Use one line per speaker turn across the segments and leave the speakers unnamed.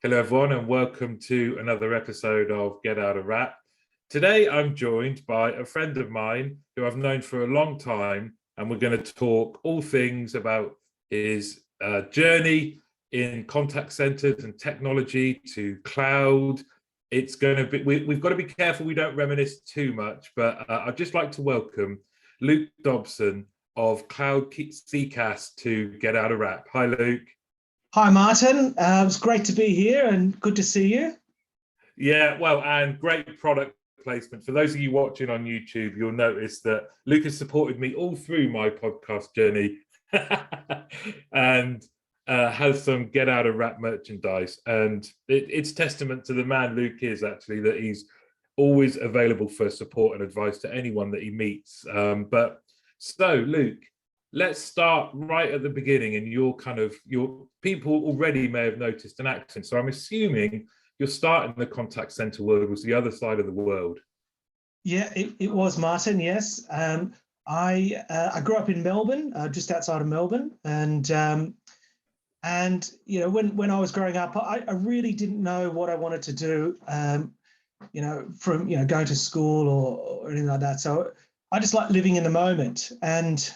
Hello, everyone, and welcome to another episode of Get Out of Rap. Today, I'm joined by a friend of mine who I've known for a long time, and we're going to talk all things about his journey in contact centers and technology to cloud. It's going to be, we've got to be careful we don't reminisce too much, but I'd just like to welcome Luke Dobson of CloudCCaaS to Get Out of Rap. Hi, Luke.
Hi, Martin. It's great to be here and good to see you.
Yeah, well, and great product placement. For those of you watching on YouTube, you'll notice that Luke has supported me all through my podcast journey and has some Get Out of Rap merchandise. And it's testament to the man Luke is, actually, that he's always available for support and advice to anyone that he meets. So, Luke, let's start right at the beginning, and your people already may have noticed an accent. So I'm assuming you're starting the contact center world was the other side of the world.
Yeah, it was, Martin. Yes, I grew up in Melbourne, just outside of Melbourne, and you know, when I was growing up, I really didn't know what I wanted to do. You know, from going to school or anything like that. So I just like living in the moment, and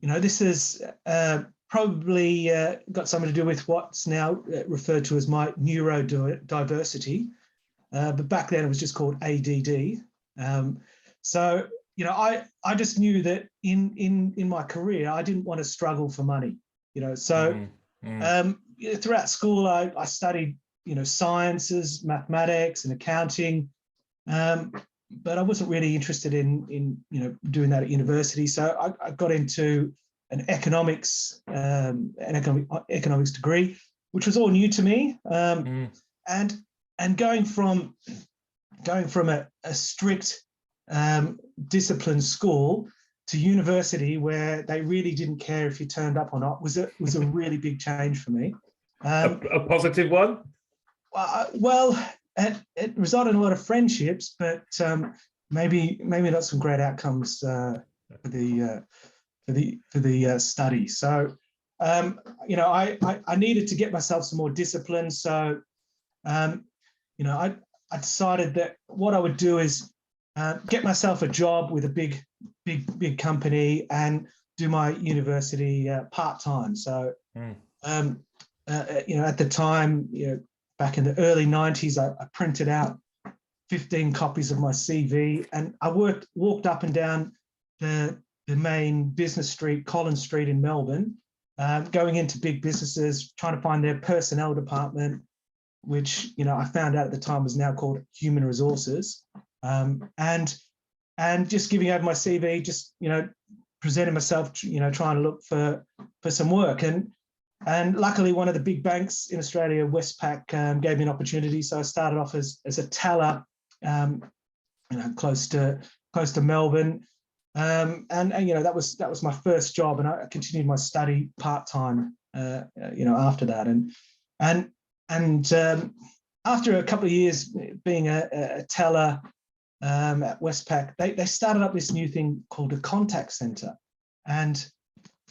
you know, this is probably got something to do with what's now referred to as my neurodiversity, but back then it was just called ADD. So you know, I just knew that in my career I didn't want to struggle for money. You know, so throughout school I studied sciences, mathematics, and accounting. But I wasn't really interested in doing that at university. So I got into an economics degree, which was all new to me. And going from a strict disciplined school to university, where they really didn't care if you turned up or not, was a really big change for me.
A positive one?
Well, it resulted in a lot of friendships, but maybe not some great outcomes for the study. So you know, I needed to get myself some more discipline. So you know, I decided that what I would do is get myself a job with a big company and do my university part-time. So you know, at the time, back in the early 90s, I printed out 15 copies of my CV, and I walked up and down the main business street, Collins Street in Melbourne, going into big businesses, trying to find their personnel department, which I found out at the time was now called human resources, and just giving over my CV, just presenting myself, trying to look for some work. And luckily, one of the big banks in Australia, Westpac, gave me an opportunity. So I started off as a teller, close to Melbourne, and that was my first job. And I continued my study part time, after that. And after a couple of years being a teller at Westpac, they started up this new thing called a contact center. And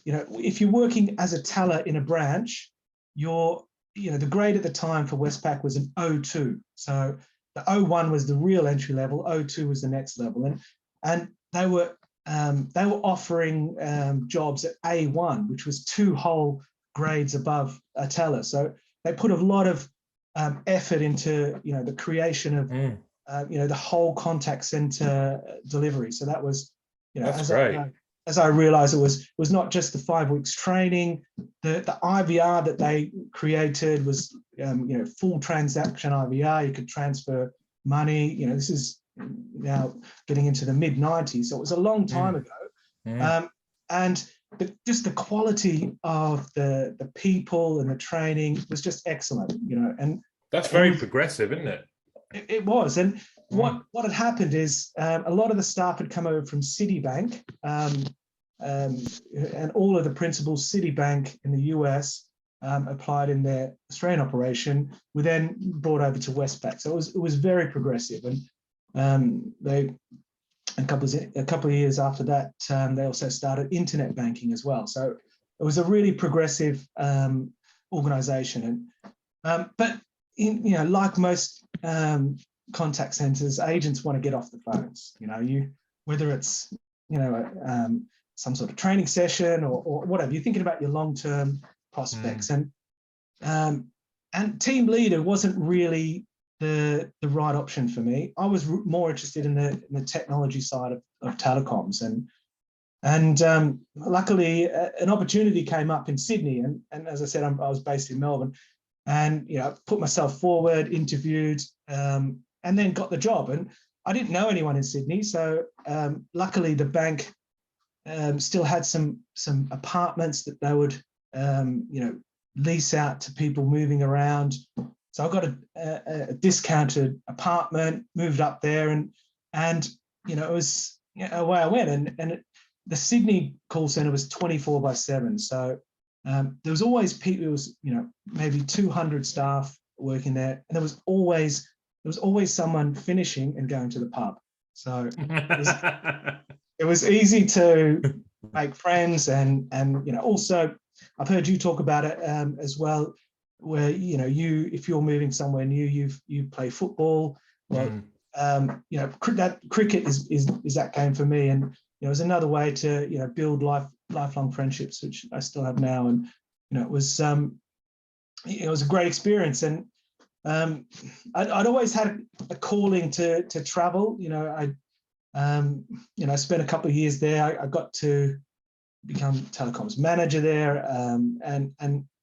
if you're working as a teller in a branch, the grade at the time for Westpac was an O2. So the O1 was the real entry level, O2 was the next level, and they were offering jobs at A1, which was 2 whole grades above a teller. So they put a lot of effort into the creation of the whole contact center delivery. So that was
that's great.
As I realized, it was not just the 5 weeks training. The IVR that they created was full transaction IVR. You could transfer money. This is now getting into the mid 90s, so it was a long time ago. And just the quality of the people and the training was just excellent. And
that's very progressive, isn't it?
It was. And what had happened is a lot of the staff had come over from Citibank, and all of the principals, Citibank in the US, applied in their Australian operation, were then brought over to Westpac. So it was very progressive. And they a couple of years after that, they also started internet banking as well. So it was a really progressive organization. But like most contact centers, agents want to get off the phones. Whether it's some sort of training session or whatever, you're thinking about your long-term prospects, and team leader wasn't really the right option for me. I was more interested in the technology side of telecoms, and luckily an opportunity came up in Sydney, and as I said, I was based in Melbourne, and put myself forward, interviewed, and then got the job. And I didn't know anyone in Sydney, so luckily the bank still had some apartments that they would lease out to people moving around. So I got a discounted apartment, moved up there, and it was away I went. And the Sydney call center was 24/7. So there was always people. It was maybe 200 staff working there, and there was always someone finishing and going to the pub. So it was easy to make friends, and also I've heard you talk about it as well, where if you're moving somewhere new, you play football. Well, that cricket is that game for me, and it was another way to build lifelong friendships, which I still have now. And it was a great experience, and I'd always had a calling to travel. I spent a couple of years there. I got to become telecoms manager there,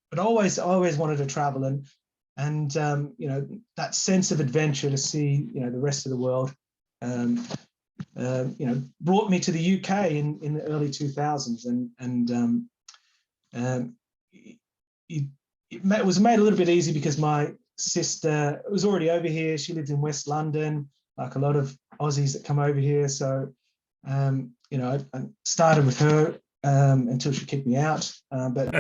but I always wanted to travel, and that sense of adventure to see the rest of the world brought me to the UK in the early 2000s, and it was made a little bit easy because my sister was already over here. She lived in West London, like a lot of Aussies that come over here. So I started with her until she kicked me out, but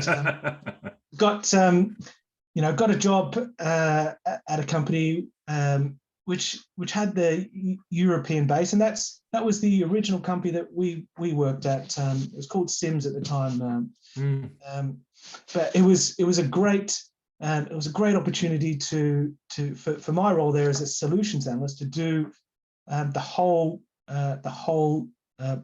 got a job at a company which had the European base, and that was the original company that we worked at. It was called Sims at the time, but it was a great opportunity for my role there as a solutions analyst to do the whole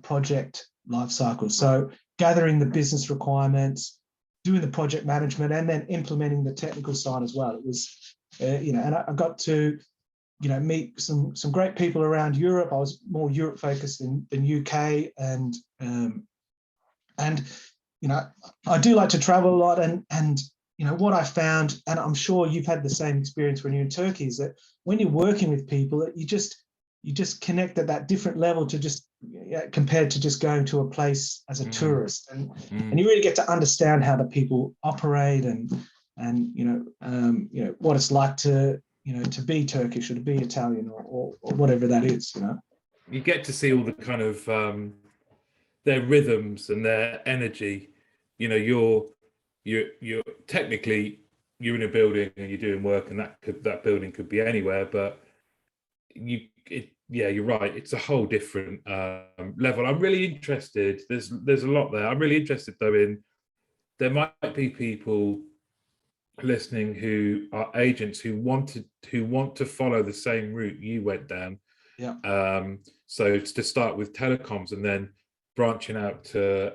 project life cycle. So gathering the business requirements, doing the project management, and then implementing the technical side as well. It was, and I got to, meet some great people around Europe. I was more Europe focused than UK, and I do like to travel a lot, and what I found, and I'm sure you've had the same experience when you're in Turkey, is that when you're working with people, you just connect at that different level to just compared to just going to a place as a tourist, and you really get to understand how the people operate, and what it's like to be Turkish or to be Italian or whatever that is.
You get to see all the kind of their rhythms and their energy. You're technically you're in a building and you're doing work, and that building could be anywhere, but you're right. It's a whole different level. I'm really interested. There's a lot there. I'm really interested though in there might be people listening who are agents who want to follow the same route you went down.
Yeah.
So to start with telecoms and then branching out to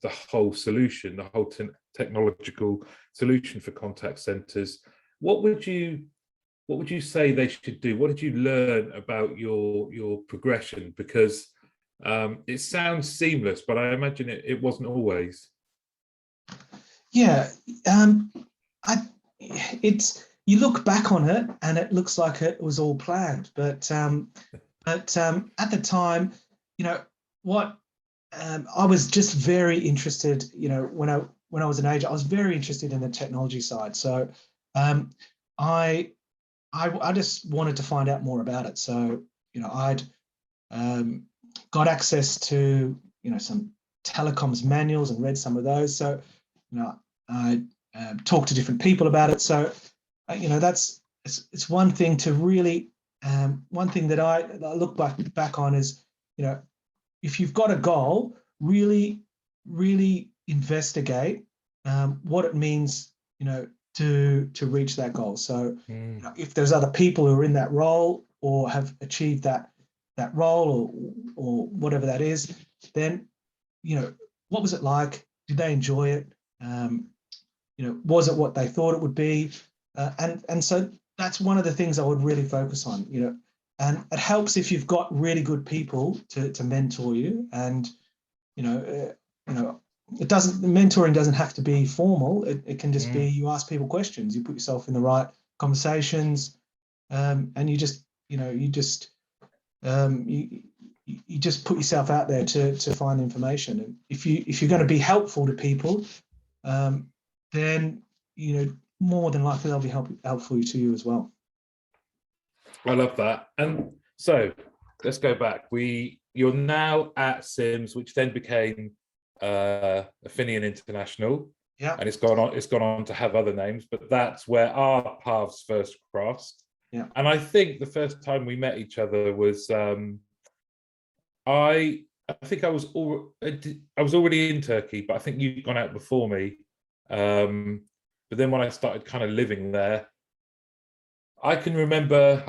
the whole solution, the whole technological solution for contact centers. What would you say they should do? What did you learn about your progression? Because it sounds seamless, but I imagine it wasn't always.
Yeah, you look back on it and it looks like it was all planned, but at the time, I was just very interested. When I was an agent, I was very interested in the technology side. So I just wanted to find out more about it. So I'd got access to some telecoms manuals and read some of those. So I talked to different people about it. So it's one thing to really one thing that I look back on is if you've got a goal, really investigate what it means to reach that goal. So if there's other people who are in that role or have achieved that role or whatever that is, then, what was it like? Did they enjoy it? Was it what they thought it would be? And so that's one of the things I would really focus on, and it helps if you've got really good people to mentor you. And, mentoring doesn't have to be formal. It can just be, you ask people questions, you put yourself in the right conversations, and you just put yourself out there to find information. And if you're going to be helpful to people, then more than likely they'll be helpful to you as well.
I love that. And so let's go back. You're now at Sims, which then became Affinion International.
Yeah.
And it's gone on to have other names, but that's where our paths first crossed.
Yeah.
And I think the first time we met each other was I think I was already in Turkey, but I think you'd gone out before me. But then when I started kind of living there, I can remember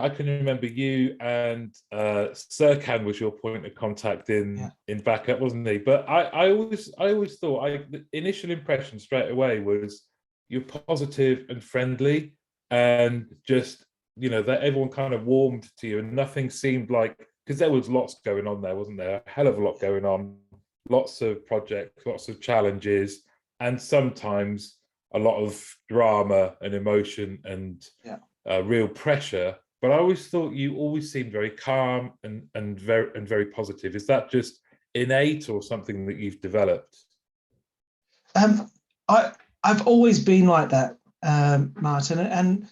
you, and Serkan was your point of contact in backup, wasn't he? But I always thought the initial impression straight away was you're positive and friendly, and just that everyone kind of warmed to you, and nothing seemed like, because there was lots going on there, wasn't there? A hell of a lot going on, lots of projects, lots of challenges, and sometimes a lot of drama and emotion and real pressure. But I always thought you always seemed very calm and very positive. Is that just innate or something that you've developed?
I've always been like that, Martin, and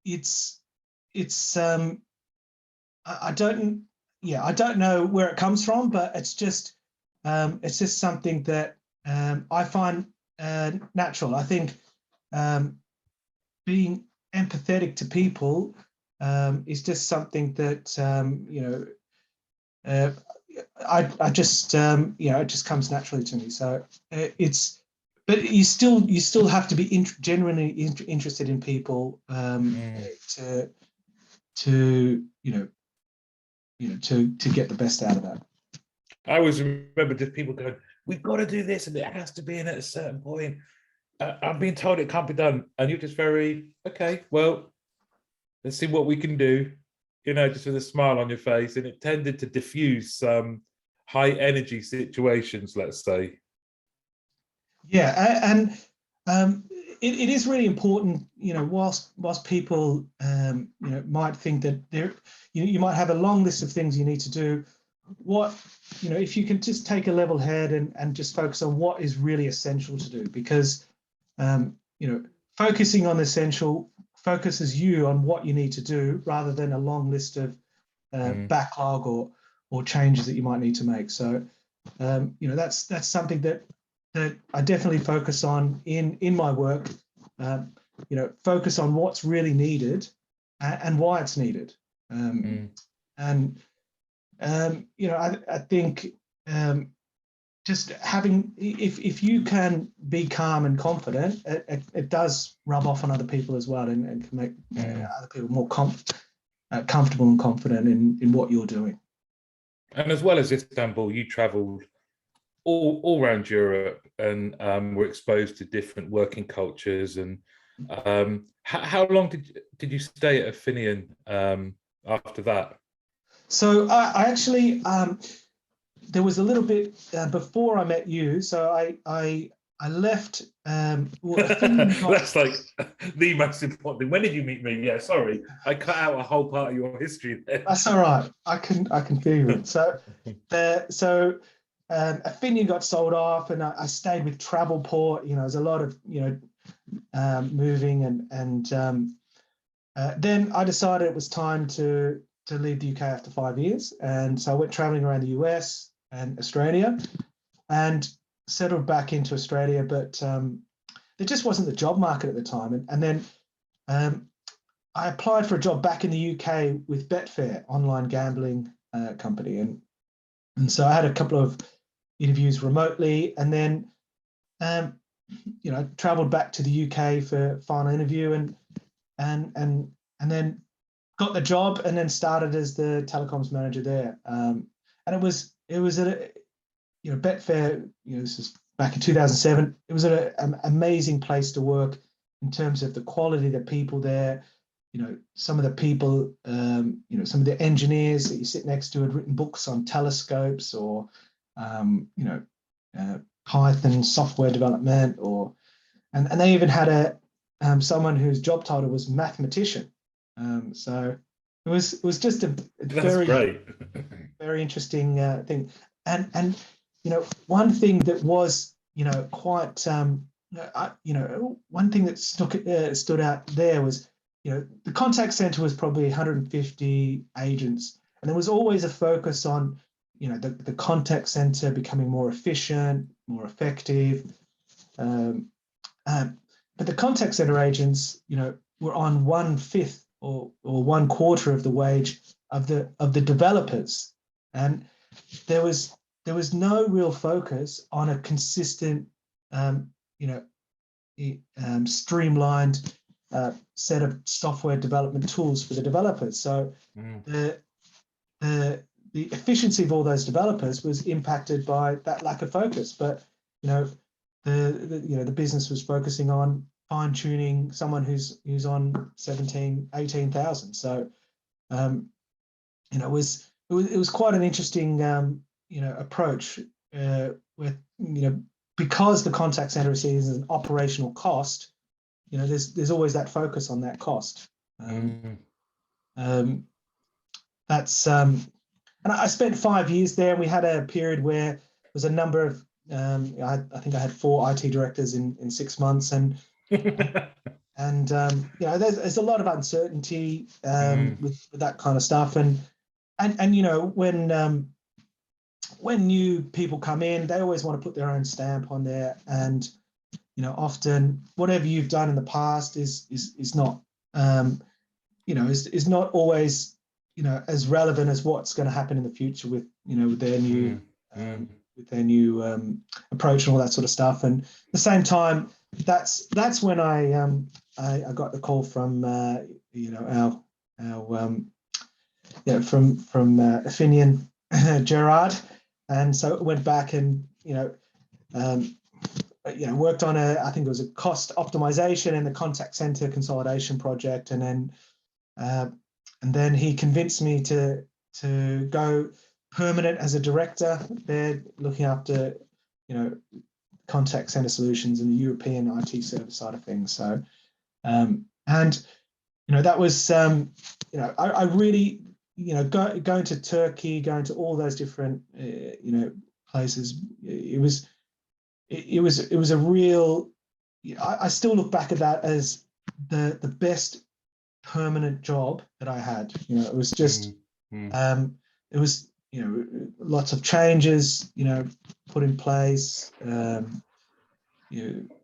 it's I don't know where it comes from, but it's just something that I find natural. I think being empathetic to people is just something that I just it just comes naturally to me. So but you still have to be genuinely interested in people to get the best out of that.
I always remember just people going, "We've got to do this, and it has to be in at a certain point. I'm being told it can't be done," and you're just very, okay, well, let's see what we can do, just with a smile on your face. And it tended to diffuse some high energy situations, let's say.
Yeah, and it is really important, whilst people might think that you might have a long list of things you need to do. If you can just take a level head and just focus on what is really essential to do, because focusing on essential focuses you on what you need to do rather than a long list of backlog or changes that you might need to make. So that's something that I definitely focus on in my work. Focus on what's really needed and why it's needed. And I think just having, if you can be calm and confident, it does rub off on other people as well, and can make other people more comfortable and confident in what you're doing.
And as well as Istanbul, you travelled all around Europe and were exposed to different working cultures. And how long did you stay at Affinion after that?
So I actually, there was a little bit before I met you. So I left.
That's like the most important thing. When did you meet me? Yeah, sorry, I cut out a whole part of your history there.
That's all right. I can feel it. So Affinion got sold off, and I stayed with Travelport. There's a lot of moving, and then I decided it was time to leave the UK after 5 years, and so I went traveling around the US and Australia, and settled back into Australia. But there just wasn't the job market at the time, and then I applied for a job back in the UK with Betfair, online gambling company, and so I had a couple of interviews remotely, and then traveled back to the UK for final interview and then got the job and then started as the telecoms manager there. And it was at Betfair. This is back in 2007. It was an amazing place to work in terms of the quality of the people there. Some of the people, some of the engineers that you sit next to had written books on telescopes or, Python software development, and they even had someone whose job title was mathematician. So it was just a
That's great.
very interesting thing. And one thing that was quite one thing that stood out there was the contact center was probably 150 agents, and there was always a focus on the contact center becoming more efficient, more effective. But the contact center agents, were on 1/5 or 1/4 of the wage of the developers, and there was no real focus on a consistent, streamlined set of software development tools for the developers. So the efficiency of all those developers was impacted by that lack of focus. But the business was focusing on fine tuning someone who's on 18,000. So it was quite an interesting approach with because the contact center is seen as an operational cost. There's always that focus on that cost. That's and I spent 5 years there, and we had a period where there was a number of I think I had 4 IT directors in 6 months, and there's a lot of uncertainty with that kind of stuff, and when new people come in, they always want to put their own stamp on there, and often whatever you've done in the past is not is not always as relevant as what's going to happen in the future with their new approach and all that sort of stuff. And at the same time, that's when I got the call from our from Affinion Gerard, and so I went back and worked on I think it was a cost optimization and the contact center consolidation project, and then he convinced me to go permanent as a director there, looking after contact center solutions and the European IT service side of things. So that was I really going to Turkey, going to all those different places. It was a real. I still look back at that as the best permanent job that I had. It was just it was lots of changes put in place,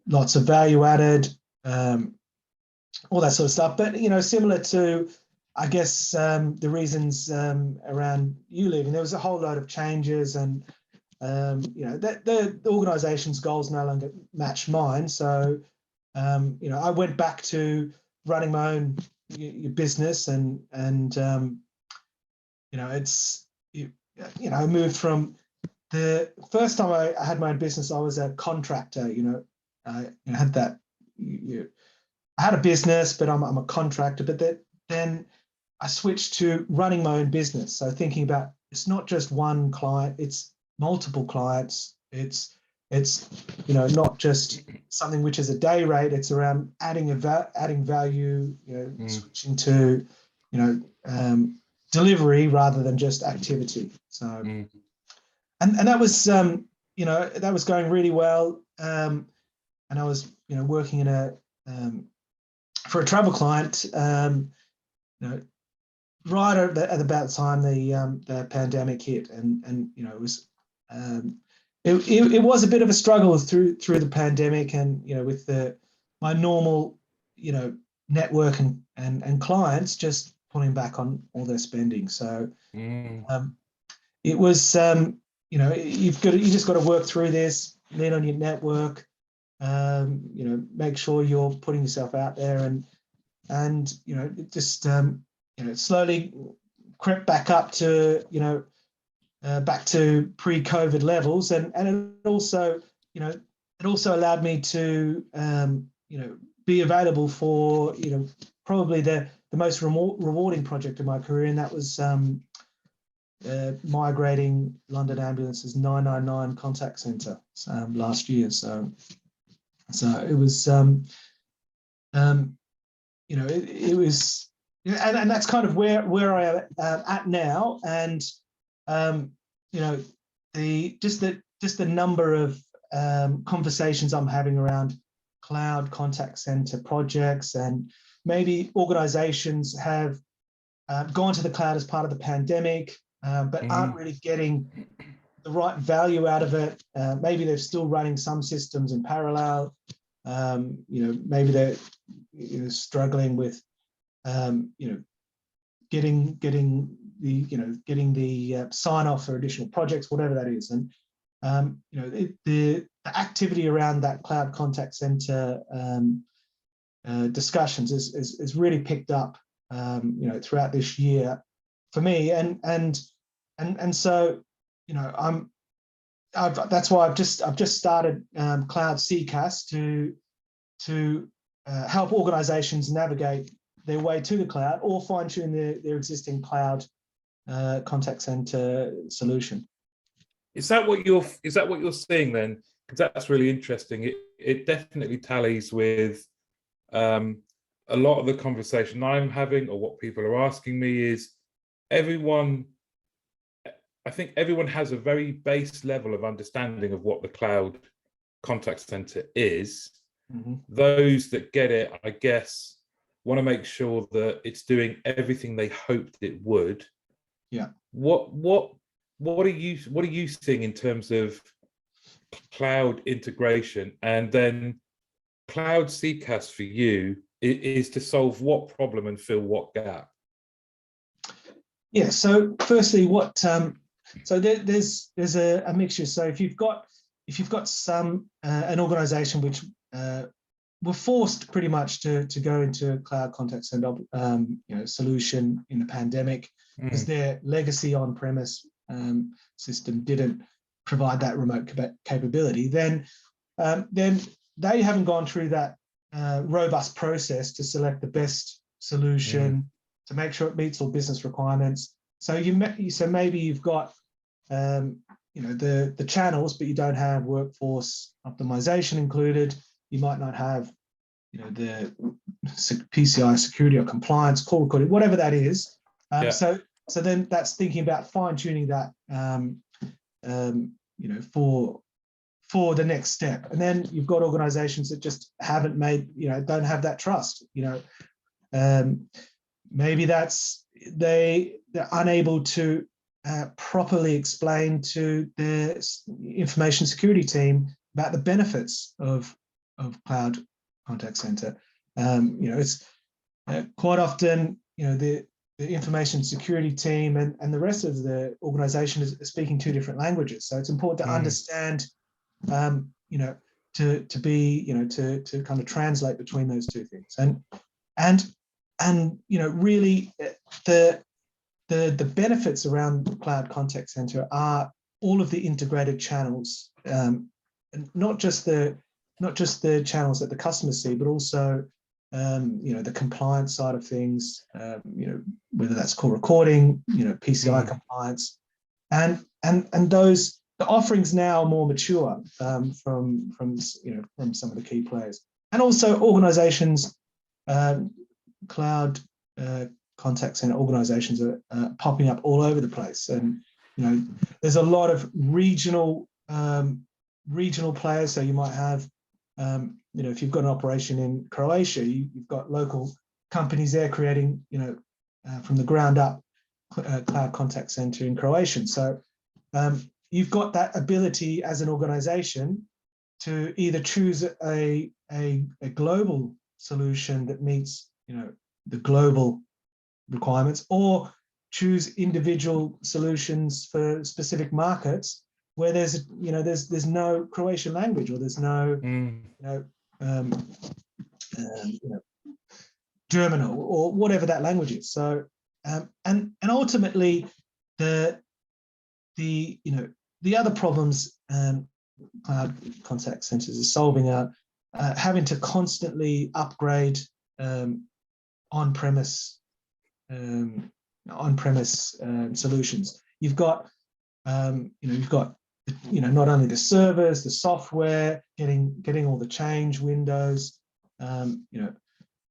lots of value added, all that sort of stuff. But similar to I guess the reasons around you leaving, there was a whole load of changes, and the organization's goals no longer match mine. So I went back to running my own business, and I moved from the first time I had my own business. I was a contractor. I had that. I had a business, but I'm a contractor. But then I switched to running my own business. So thinking about, it's not just one client, it's multiple clients. It's not just something which is a day rate. It's around adding value, switching to delivery rather than just activity. So and that was that was going really well, and I was working in for a travel client, right at about the time the pandemic hit, and it was it was a bit of a struggle through the pandemic, and with my normal network and clients just pulling back on all their spending. So it was you just got to work through this, lean on your network, make sure you're putting yourself out there, and just slowly crept back up to back to pre-COVID levels, and it also allowed me to be available for probably the most rewarding project of my career, and that was migrating London Ambulance's 999 contact centre last year. So it was it was, and that's kind of where I am at now, and just the number of conversations I'm having around cloud contact center projects, and maybe organizations have gone to the cloud as part of the pandemic, but aren't really getting the right value out of it. Maybe they're still running some systems in parallel. Maybe they're struggling with getting the sign off for additional projects, whatever that is. And the activity around that cloud contact center discussions is really picked up throughout this year for me, and so that's why I've just started CloudCCaaS to help organizations navigate their way to the cloud or fine tune their existing cloud contact center solution.
Is that what you're seeing then? Because that's really interesting. It definitely tallies with a lot of the conversation I'm having, or what people are asking me, is I think everyone has a very base level of understanding of what the cloud contact center is. Mm-hmm. Those that get it, I guess, want to make sure that it's doing everything they hoped it would.
Yeah.
What are you seeing in terms of cloud integration? And then CloudCCaaS for you is to solve what problem and fill what gap?
Yeah. So firstly, there's a mixture. So if you've got an organization which were forced pretty much to go into a cloud contact center solution in the pandemic, because their legacy on-premise system didn't provide that remote capability, then they haven't gone through that robust process to select the best solution to make sure it meets all business requirements. So maybe you've got the channels, but you don't have workforce optimization included. You might not have the PCI security or compliance, call recording, whatever that is. So then that's thinking about fine tuning that for the next step. And then you've got organizations that just haven't don't have that trust. Maybe they're unable to properly explain to their information security team about the benefits of cloud contact center. It's quite often the information security team and the rest of the organization is speaking two different languages. So it's important to understand, to kind of translate between those two things. And really the benefits around the cloud contact center are all of the integrated channels, not just the channels that the customers see, but also the compliance side of things, whether that's call recording, PCI compliance, and the offerings now are more mature from some of the key players, and also organizations, cloud contact center organizations are popping up all over the place, and there's a lot of regional players. So you might have if you've got an operation in Croatia, you've got local companies there creating from the ground up cloud contact center in Croatian. So you've got that ability as an organization to either choose a global solution that meets the global requirements, or choose individual solutions for specific markets where there's no Croatian language, or there's no um, German, or whatever that language is. So and ultimately the other problems cloud contact centers is solving are having to constantly upgrade on-premise solutions. You've got not only the servers, the software, getting all the change windows.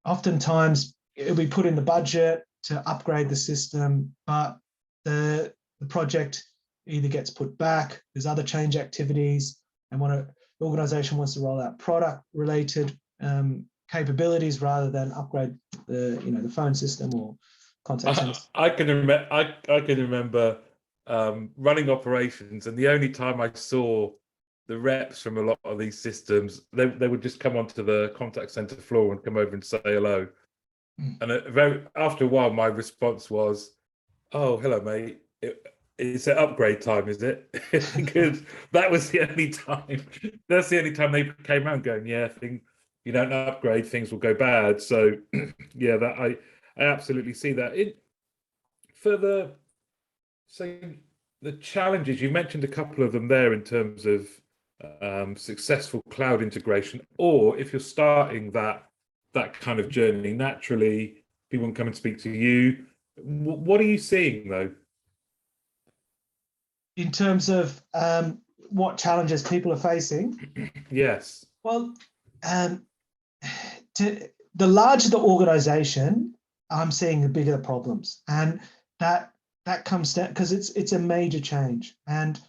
Oftentimes it'll be put in the budget to upgrade the system, but the project either gets put back, there's other change activities, and the organization wants to roll out product-related capabilities rather than upgrade the phone system or contact center.
I can remember running operations, and the only time I saw the reps from a lot of these systems, they would just come onto the contact center floor and come over and say hello. And after a while, my response was, "Oh, hello, mate. It's an upgrade time, is it?" Because that was the only time. That's the only time they came around going, "Yeah, you don't upgrade, things will go bad." So, yeah, that I absolutely see that. The challenges, you mentioned a couple of them there in terms of successful cloud integration, or if you're starting that kind of journey, naturally people can come and speak to you. What are you seeing though?
In terms of what challenges people are facing?
Yes.
Well, the larger the organization, I'm seeing the bigger the problems, and that comes down because it's a major change. And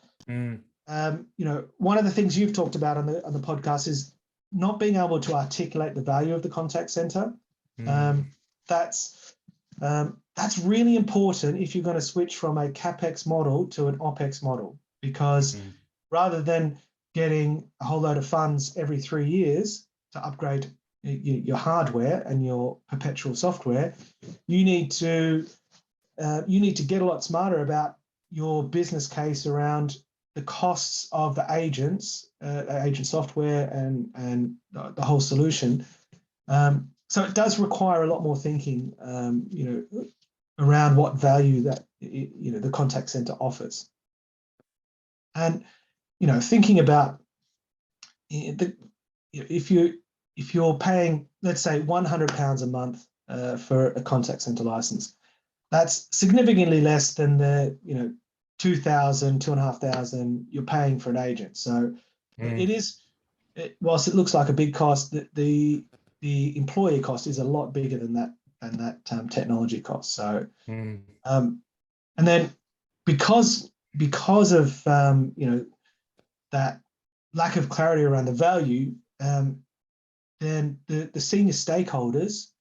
one of the things you've talked about on the podcast is not being able to articulate the value of the contact center. That's really important if you're going to switch from a CapEx model to an OpEx model, because rather than getting a whole load of funds every 3 years to upgrade your hardware and your perpetual software, you need to get a lot smarter about your business case around the costs of the agent software and the whole solution. So it does require a lot more thinking, around what value that the contact center offers. And thinking about if you're paying, let's say, £100 a month for a contact center license, that's significantly less than the $2,000, $2,500 you're paying for an agent. So whilst it looks like a big cost, the employee cost is a lot bigger than that technology cost. So and then because of that lack of clarity around the value, then the senior stakeholders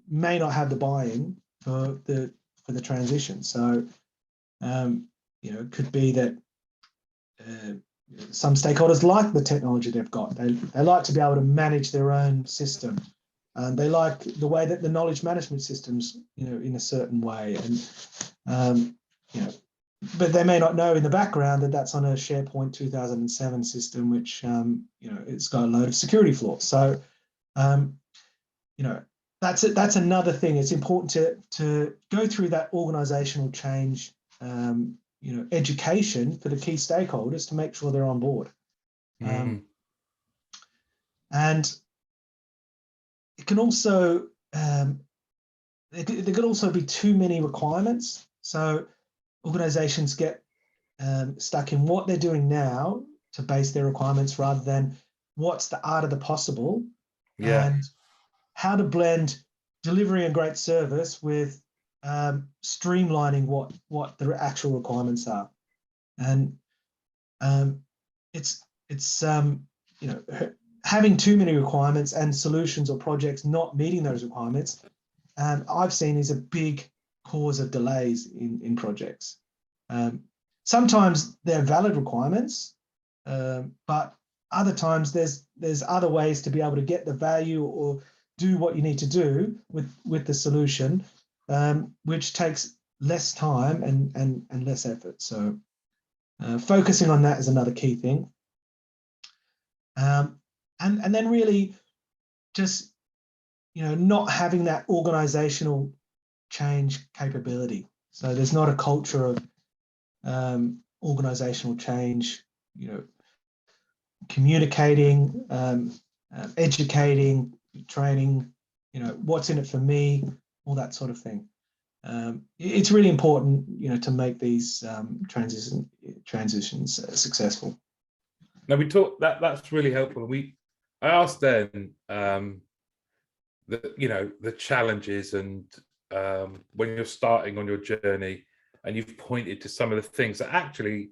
may not have the buy-in for the transition. So it could be that some stakeholders like the technology they've got. They like to be able to manage their own system, and they like the way that the knowledge management systems, in a certain way. And but they may not know in the background that that's on a SharePoint 2007 system, which it's got a load of security flaws. So that's another thing. It's important to go through that organizational change, education for the key stakeholders to make sure they're on board. And it can also there could also be too many requirements. So organizations get stuck in what they're doing now to base their requirements rather than what's the art of the possible, and how to blend delivering a great service with streamlining what the actual requirements are. And it's having too many requirements and solutions or projects not meeting those requirements, I've seen is a big cause of delays in projects. Sometimes they're valid requirements, but other times there's other ways to be able to get the value or do what you need to do with the solution, which takes less time and less effort. So Focusing on that is another key thing. And then really just, not having that organizational change capability. So there's not a culture of organizational change, communicating, educating, training, what's in it for me, all that sort of thing. It's really important, to make these transitions successful.
Now we talked that's really helpful. I asked then the challenges and when you're starting on your journey, and you've pointed to some of the things that actually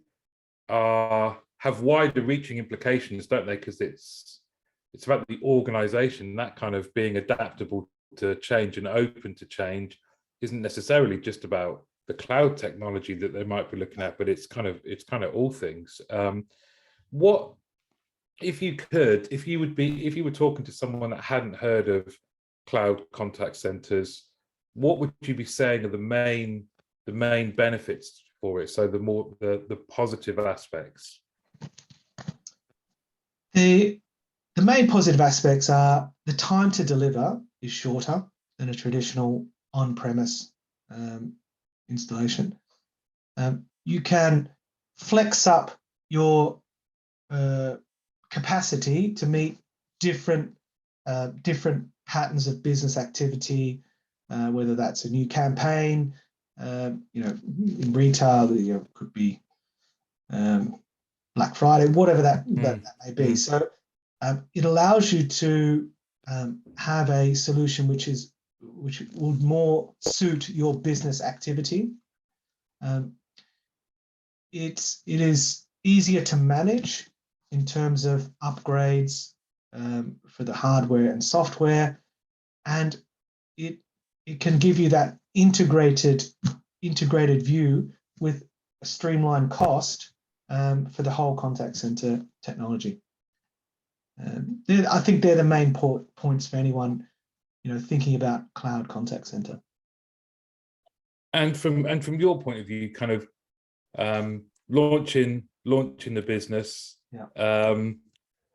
have wider reaching implications, don't they? Because it's about the organization, that kind of being adaptable to change and open to change isn't necessarily just about the cloud technology that they might be looking at, but it's kind of all things. What if you were talking to someone that hadn't heard of cloud contact centers, what would you be saying are the main benefits for it? So the positive aspects.
The main positive aspects are the time to deliver is shorter than a traditional on-premise installation. You can flex up your capacity to meet different patterns of business activity, whether that's a new campaign, in retail, could be Black Friday, whatever that may be. So it allows you to have a solution which would more suit your business activity. It is easier to manage in terms of upgrades for the hardware and software, and it can give you that integrated view with a streamlined cost for the whole contact center technology. I think they're the main points for anyone thinking about cloud contact center.
And from your point of view, kind of launching the business.
Yeah.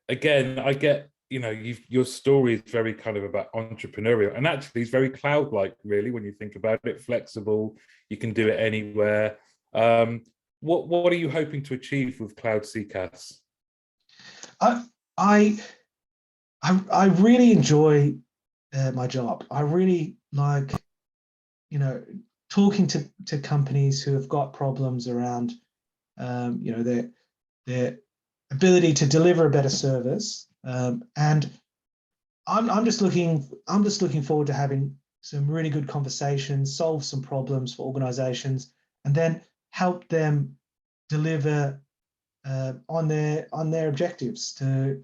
Again, I get your story is very kind of about entrepreneurial, and actually it's very cloud-like, really, when you think about it. Flexible, you can do it anywhere. What are you hoping to achieve with CloudCCaaS?
I really enjoy my job. I really like, talking to companies who have got problems around, their ability to deliver a better service, and I'm just looking forward to having some really good conversations, solve some problems for organizations, and then help them deliver on their objectives to,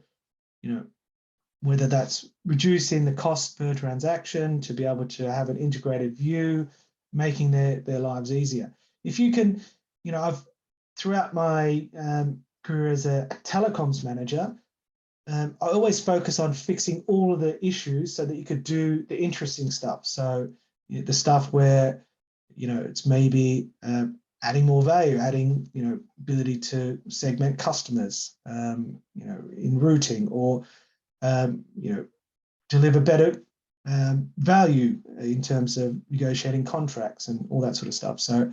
whether that's reducing the cost per transaction, to be able to have an integrated view, making their lives easier. If you can, I've throughout my career as a telecoms manager, I always focus on fixing all of the issues so that you could do the interesting stuff. So the stuff where, it's maybe adding more value, adding, ability to segment customers, in routing, or, deliver better value in terms of negotiating contracts and all that sort of stuff. So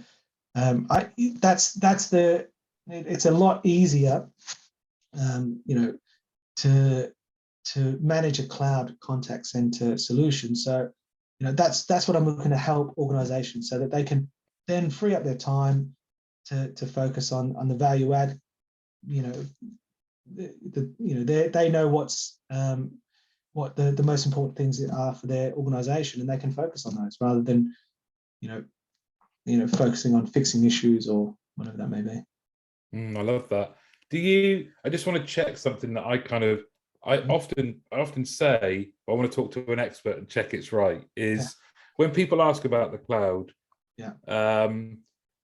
it's a lot easier, to manage a cloud contact center solution. So, that's what I'm looking to help organizations so that they can then free up their time to focus on the value add. They know what the most important things are for their organization, and they can focus on those rather than, focusing on fixing issues or whatever that may be.
I love that. I just want to check something that I often say, I want to talk to an expert and check it's right, is when people ask about the cloud,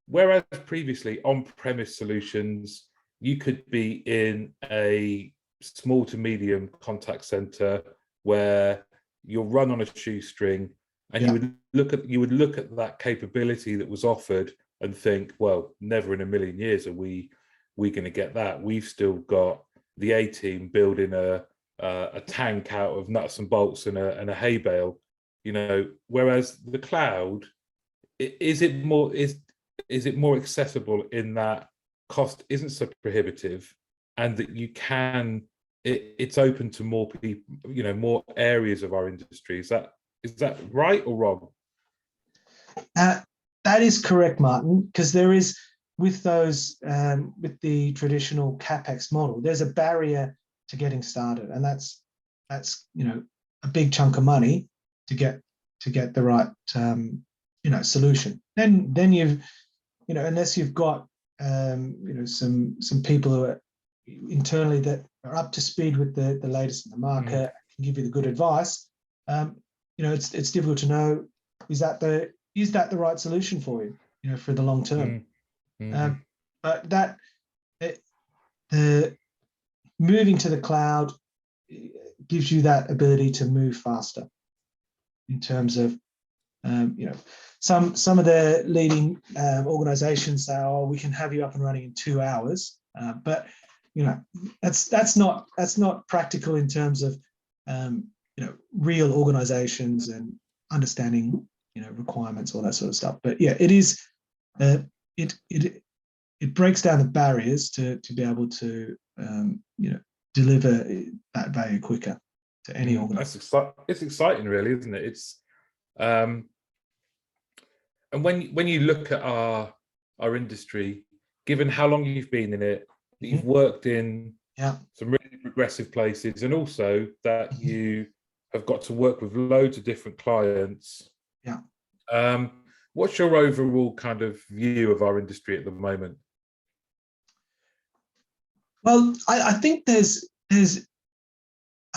whereas previously on-premise solutions, you could be in a small to medium contact center where you're run on a shoestring, and you would look at that capability that was offered and think, well, never in a million years are we we're going to get that. We've still got the A team building a tank out of nuts and bolts and a hay bale, whereas the cloud, is it more accessible in that cost isn't so prohibitive, and that it's open to more people, more areas of our industry. Is that right or wrong?
That is correct, Martin, because there is, with with the traditional CapEx model, there's a barrier to getting started, and that's a big chunk of money to get the right solution. Then you've unless you've got some people who are internally that are up to speed with the latest in the market, can give you the good advice. It's difficult to know, is that the right solution for you, for the long term. But the moving to the cloud gives you that ability to move faster, in terms of some of the leading organizations say, oh, we can have you up and running in 2 hours, but that's not practical in terms of real organizations and understanding requirements, all that sort of stuff. But yeah, it is it breaks down the barriers to be able to deliver that value quicker to any organization.
It's exciting, really, isn't it? It's and when you look at our industry, given how long you've been in it, that you've worked in some really progressive places, and also that you have got to work with loads of different clients. What's your overall kind of view of our industry at the moment?
Well, I think I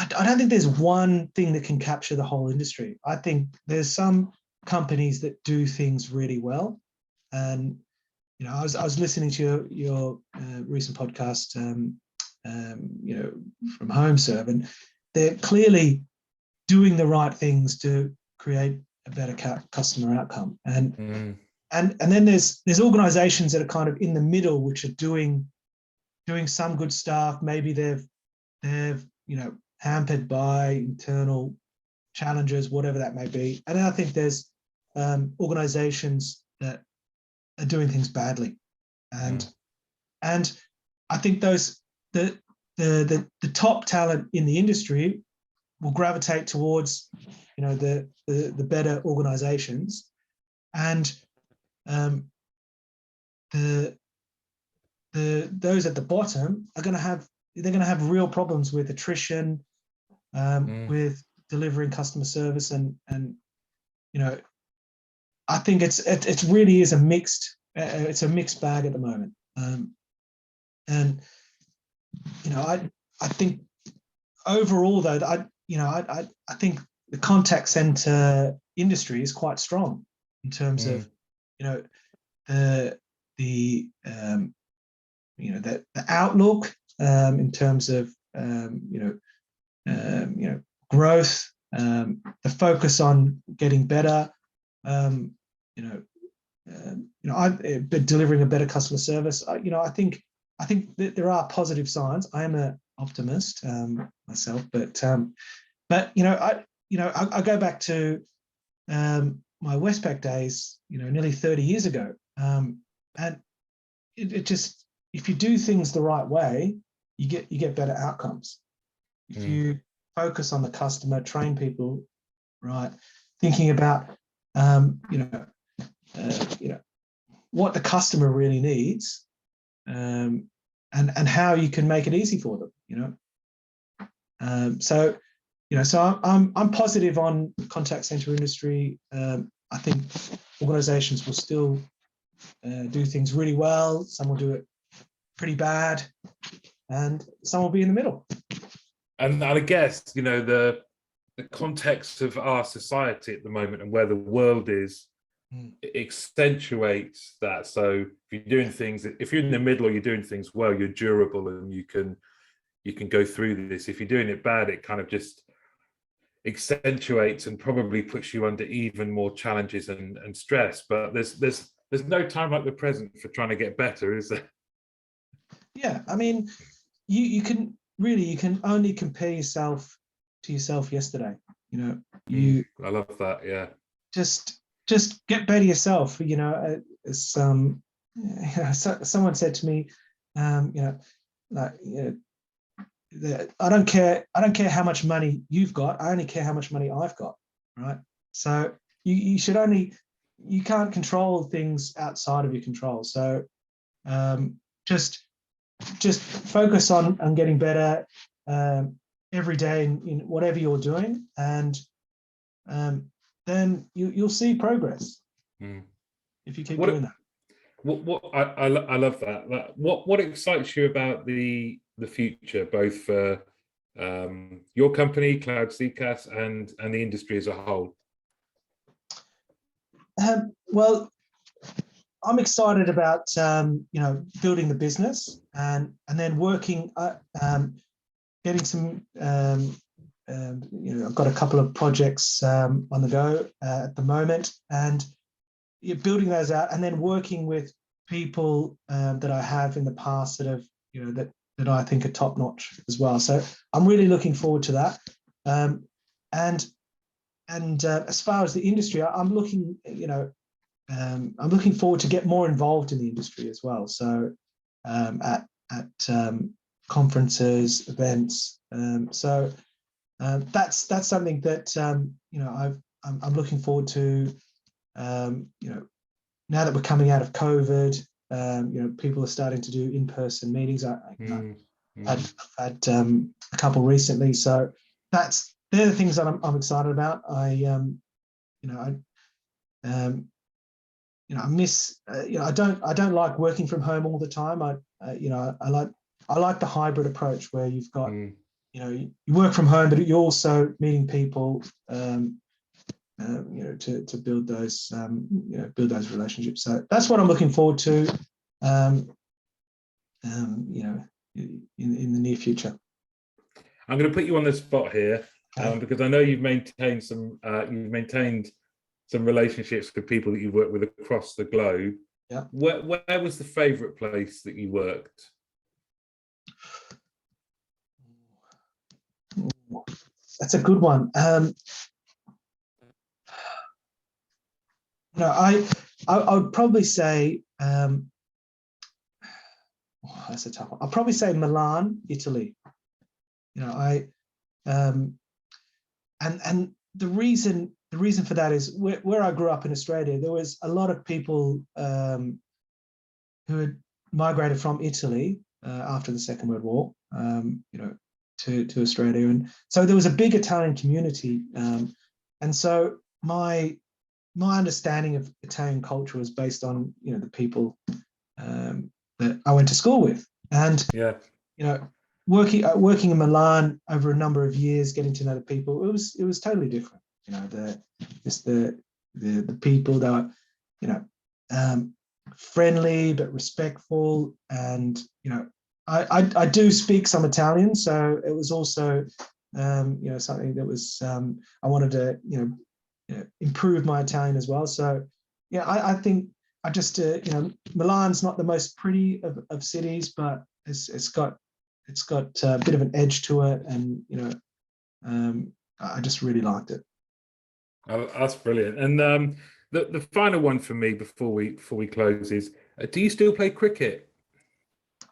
don't think there's one thing that can capture the whole industry. I think there's some companies that do things really well, and I was listening to your recent podcast, from HomeServe, and they're clearly doing the right things to create a better customer outcome. And then there's organizations that are kind of in the middle, which are doing some good stuff. Maybe they've hampered by internal challenges, whatever that may be. And then I think there's organizations that are doing things badly, and I think the top talent in the industry will gravitate towards the better organizations, and those at the bottom are going to have real problems with attrition, with delivering customer service, and I think it really is a mixed bag at the moment, and I think overall, though, I think the contact center industry is quite strong in terms of the outlook, in terms of growth, the focus on getting better, delivering a better customer service. I think that there are positive signs. I am an optimist myself, but I go back to my Westpac days, nearly 30 years ago, and it just, if you do things the right way, you get better outcomes. If you focus on the customer, train people right, thinking about what the customer really needs, and how you can make it easy for them. So I'm positive on the contact center industry. I think organizations will still do things really well. Some will do it pretty bad, and some will be in the middle.
And I guess the context of our society at the moment and where the world is, it accentuates that. So if you're in the middle or you're doing things well, you're durable and you can go through this. If you're doing it bad, it kind of just accentuates and probably puts you under even more challenges and stress. But there's no time like the present for trying to get better, is there?
Yeah, I mean, you can really, you can only compare yourself to yourself yesterday. You know, you
I love that. Yeah.
just just get better yourself. It's someone said to me, you know, like, I don't care how much money you've got. I only care how much money I've got. Right. So you should only, you can't control things outside of your control. So um, just just focus on getting better every day in whatever you're doing, and then you'll see progress if you keep
What
doing that.
I love that. What excites you about the future, both for your company, CloudCCaaS, and the industry as a whole?
Well, I'm excited about building the business, and then working, getting some. I've got a couple of projects on the go at the moment, and building those out, and then working with people that I have in the past that have, that I think are top notch as well. So I'm really looking forward to that. And as far as the industry, I'm looking, I'm looking forward to get more involved in the industry as well. So at conferences, events. That's something that I'm looking forward to. Now that we're coming out of COVID, people are starting to do in-person meetings. I've had a couple recently, so they're the things that I'm excited about. I miss. I don't like working from home all the time. I like the hybrid approach where you've got, you work from home, but you're also meeting people. To build those, build those relationships. So that's what I'm looking forward to, in the near future.
I'm going to put you on the spot here,
Okay.
because I know you've maintained some relationships with people that you've worked with across the globe.
Yeah.
Where was the favourite place that you worked?
That's a good one. I would probably say, that's a tough one. I'll probably say Milan, Italy. And the reason for that is where I grew up in Australia, there was a lot of people who had migrated from Italy after the Second World War, to Australia, and so there was a big Italian community, and so my understanding of Italian culture was based on the people that I went to school with, and working in Milan over a number of years, getting to know the people, it was totally different. The people that were friendly but respectful, and I do speak some Italian, so it was also something that was I wanted to improve my Italian as well. So I think I just Milan's not the most pretty of cities, but it's got a bit of an edge to it, and I just really liked it.
Oh, that's brilliant. And the final one for me before we close is: do you still play cricket?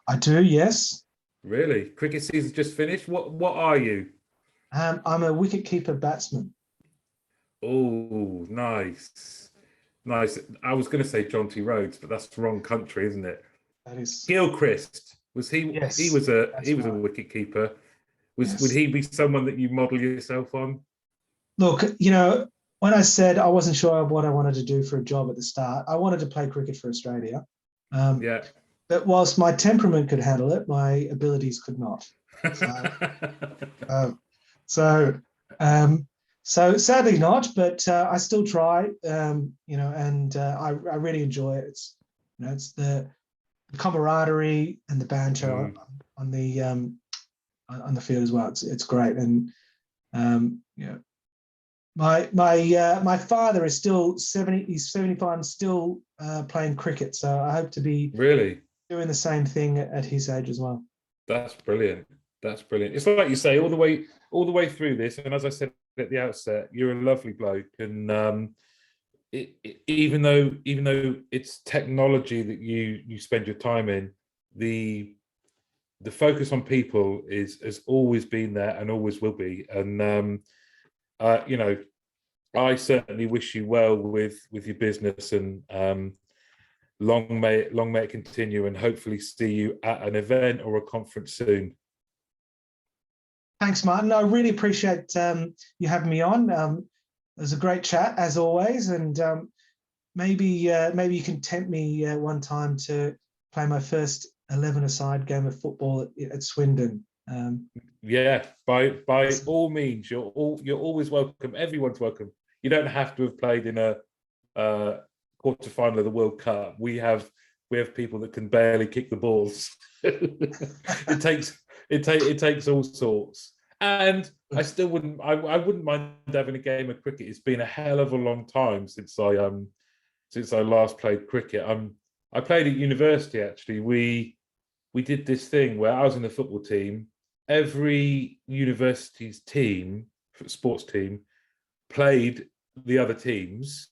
I do, yes.
Really? Cricket season just finished. What are you?
I'm a wicket-keeper batsman.
Oh, nice. Nice. I was going to say Jonty Rhodes, but that's the wrong country, isn't it?
That is.
Gilchrist. Was he?
Yes,
he was a
right.
wicket keeper.
Yes.
Would he be someone that you model yourself on?
Look, when I said I wasn't sure what I wanted to do for a job at the start, I wanted to play cricket for Australia.
Yeah.
But whilst my temperament could handle it, my abilities could not. So sadly not, but I still try, and I really enjoy it. It's the camaraderie and the banter on the field as well. It's great, and my father is still 70. He's 75 and still playing cricket. So I hope to be
Really.
doing the same thing at his age as well.
That's brilliant. That's brilliant. It's like you say, all the way through this, and as I said at the outset, you're a lovely bloke, and even though it's technology that you spend your time in, the focus on people has always been there and always will be. And you know, I certainly wish you well with your business, and long may it continue, and hopefully see you at an event or a conference soon.
Thanks, Martin. I really appreciate you having me on. It was a great chat as always, and maybe you can tempt me one time to play my first 11-a-side game of football at Swindon.
Yeah, by all means, you're always welcome. Everyone's welcome. You don't have to have played in a quarter-final of the World Cup. We have people that can barely kick the balls. It takes all sorts. And I still wouldn't mind having a game of cricket. It's been a hell of a long time since I last played cricket. I played at university, actually. We did this thing where I was in the football team. Every university's team, sports team, played the other teams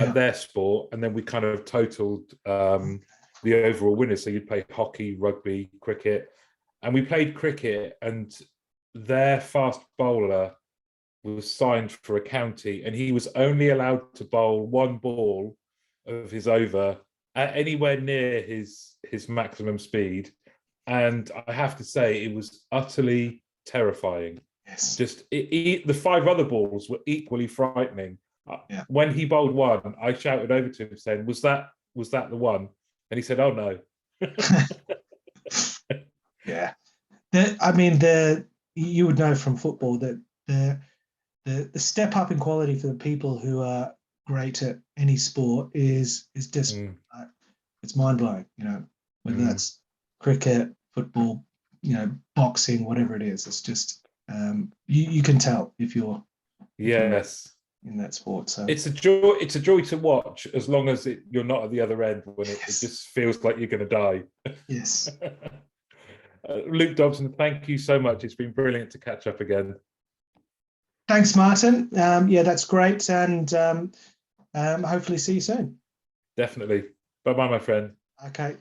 at their sport, and then we kind of totaled the overall winners. So you'd play hockey, rugby, cricket, and we played cricket, and their fast bowler was signed for a county, and he was only allowed to bowl one ball of his over at anywhere near his maximum speed. And I have to say, it was utterly terrifying.
Yes.
Just the 5 other balls were equally frightening.
Yeah.
When he bowled one, I shouted over to him saying, was that the one? And he said, oh no.
Yeah. You would know from football that the step up in quality for the people who are great at any sport is just it's mind blowing. Whether that's cricket, football, boxing, whatever it is. It's just you can tell if you're in that sport. So
it's a joy to watch, as long as you're not at the other end when it just feels like you're going to die.
Yes.
Luke Dobson, thank you so much. It's been brilliant to catch up again.
Thanks, Martin. Yeah, that's great, and hopefully see you soon.
Definitely. Bye-bye, my friend.
Okay.